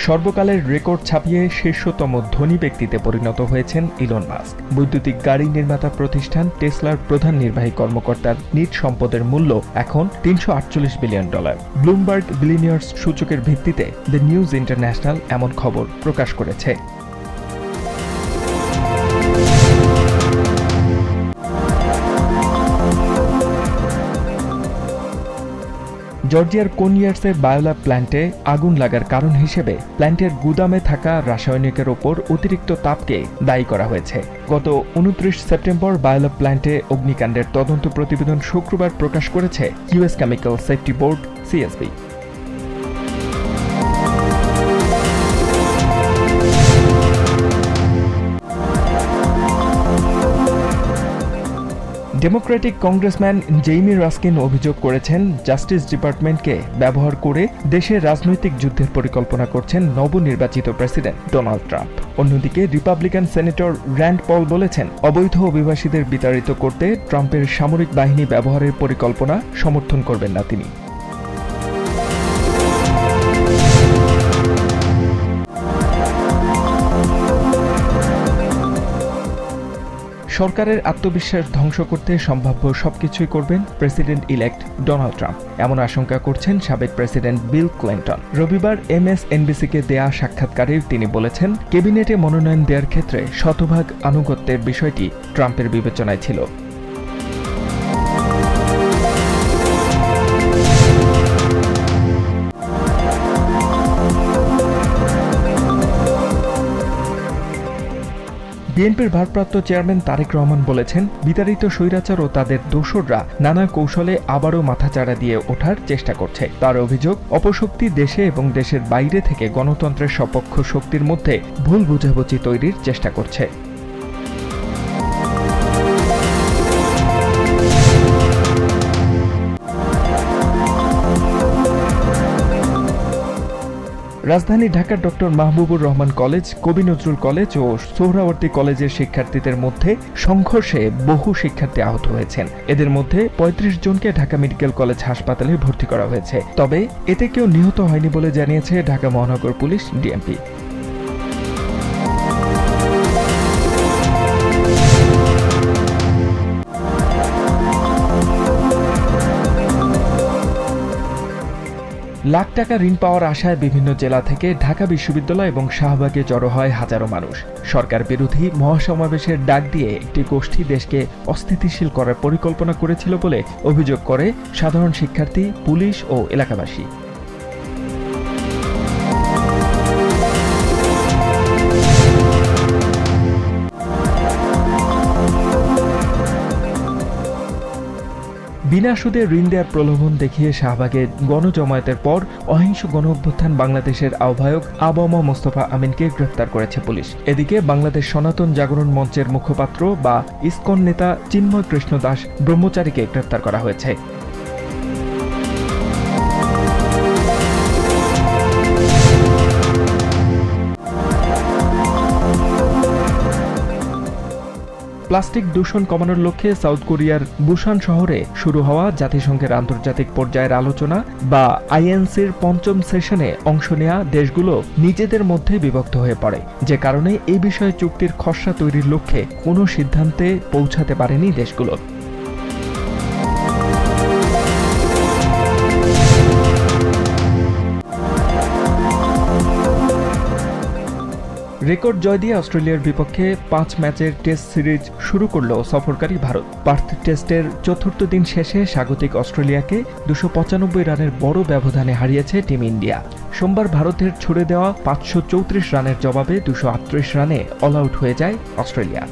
সর্বকালের রেকর্ড ছাপিয়ে শীর্ষতম ধনী ব্যক্তিতে পরিণত হয়েছেন ইলন মাস্ক। বৈদ্যুতিক গাড়ি নির্মাতা প্রতিষ্ঠান টেসলার প্রধান নির্বাহী কর্মকর্তার নিজ সম্পদের মূল্য এখন $348 বিলিয়ন। ব্লুমবার্গ বিলিয়নিয়ার্স সূচকের ভিত্তিতে দ্য নিউজ ইন্টারন্যাশনাল এমন খবর প্রকাশ করেছে। জর্জিয়ার কোনিয়ার্সের বায়োল্যাব প্ল্যান্টে আগুন লাগার কারণ হিসেবে প্ল্যান্টের গুদামে থাকা রাসায়নিকের ওপর অতিরিক্ত তাপকে দায়ী করা হয়েছে। গত 29 সেপ্টেম্বর বায়োল্যাব প্ল্যান্টে অগ্নিকাণ্ডের তদন্ত প্রতিবেদন শুক্রবার প্রকাশ করেছে US chemical safety board CSB. Democratic congressman Jaime Ruskin অভিযোগ করেছেন জাস্টিস ডিপার্টমেন্টকে ব্যবহার করে দেশের রাজনৈতিক যুদ্ধের পরিকল্পনা করছেন নবনির্বাচিত প্রেসিডেন্ট ডোনাল্ড ট্রাম্প। অন্যদিকে রিপাবলিকান সেনেটর র্যান্ড পল বলেছেন, অবৈধ অভিবাসীদের বিতাড়িত করতে ট্রাম্পের সামরিক বাহিনী ব্যবহারের পরিকল্পনা সমর্থন করবেন না তিনি। সরকারের আত্মবিশ্বাস ধ্বংস করতে সম্ভাব্য সবকিছুই করবেন প্রেসিডেন্ট ইলেক্ট ডোনাল্ড ট্রাম্প, এমন আশঙ্কা করছেন সাবেক প্রেসিডেন্ট বিল ক্লিন্টন। রবিবার MSNBC-কে দেয়া সাক্ষাৎকারে তিনি বলেছেন, ক্যাবিনেটে মনোনয়ন দেওয়ার ক্ষেত্রে শতভাগ আনুগত্যের বিষয়টি ট্রাম্পের বিবেচনায় ছিল। বিএনপির ভারপ্রাপ্ত চেয়ারম্যান তারেক রহমান বলেছেন, বিতাড়িত স্বৈরাচার ও তাদের দোসররা নানা কৌশলে আবারও মাথাচাড়া দিয়ে ওঠার চেষ্টা করছে। তার অভিযোগ, অপশক্তি দেশে এবং দেশের বাইরে থেকে গণতন্ত্রের সপক্ষ শক্তির মধ্যে ভুল বুঝাবুঝি তৈরির চেষ্টা করছে। রাজধানী ঢাকার ডক্টর মাহবুবুর রহমান কলেজ, কবি নজরুল কলেজ ও সোহরাওয়ার্দী কলেজের শিক্ষার্থীদের মধ্যে সংঘর্ষে বহু শিক্ষার্থী আহত হয়েছেন। এদের মধ্যে 35 জনকে ঢাকা মেডিকেল কলেজ হাসপাতালে ভর্তি করা হয়েছে। তবে এতে কেউ নিহত হয়নি বলে জানিয়েছে ঢাকা মহানগর পুলিশ ডিএমপি। লাখ টাকা ঋণ পাওয়ার আশায় বিভিন্ন জেলা থেকে ঢাকা বিশ্ববিদ্যালয় এবং শাহবাগে জড়ো হয় হাজারো মানুষ। সরকার বিরোধী মহাসমাবেশের ডাক দিয়ে একটি গোষ্ঠী দেশকে অস্থিতিশীল করার পরিকল্পনা করেছিল বলে অভিযোগ করে সাধারণ শিক্ষার্থী, পুলিশ ও এলাকাবাসী। বিনা সুদে ঋণ দেওয়ার প্রলোভন দেখিয়ে শাহবাগে গণজমায়েতের পর অহিংস গণঅভ্যুত্থান বাংলাদেশের আহ্বায়ক আবম মোস্তফা আমিনকে গ্রেফতার করেছে পুলিশ। এদিকে বাংলাদেশ সনাতন জাগরণ মঞ্চের মুখপাত্র বা ইসকন নেতা চিন্ময় কৃষ্ণ দাস ব্রহ্মচারীকে গ্রেফতার করা হয়েছে। প্লাস্টিক দূষণ কমানোর লক্ষ্যে সাউথ কোরিয়ার বুসান শহরে শুরু হওয়া জাতিসংঘের আন্তর্জাতিক পর্যায়ের আলোচনা বা INCর ৫ম সেশনে অংশ নেওয়া দেশগুলো নিজেদের মধ্যে বিভক্ত হয়ে পড়ে, যে কারণে এই বিষয়ে চুক্তির খসড়া তৈরির লক্ষ্যে কোনো সিদ্ধান্তে পৌঁছাতে পারেনি দেশগুলো। রেকর্ড জয় দিয়ে অস্ট্রেলিয়ার বিপক্ষে 5 ম্যাচের টেস্ট সিরিজ শুরু করল সফরকারী ভারত। পার্থ টেস্টের চতুর্থ দিন শেষে স্বাগতিক অস্ট্রেলিয়াকে 295 রানের বড় ব্যবধানে হারিয়েছে টিম ইন্ডিয়া। সোমবার ভারতের ছুড়ে দেওয়া 534 রানের জবাবে 238 রানে অল আউট হয়ে যায় অস্ট্রেলিয়া।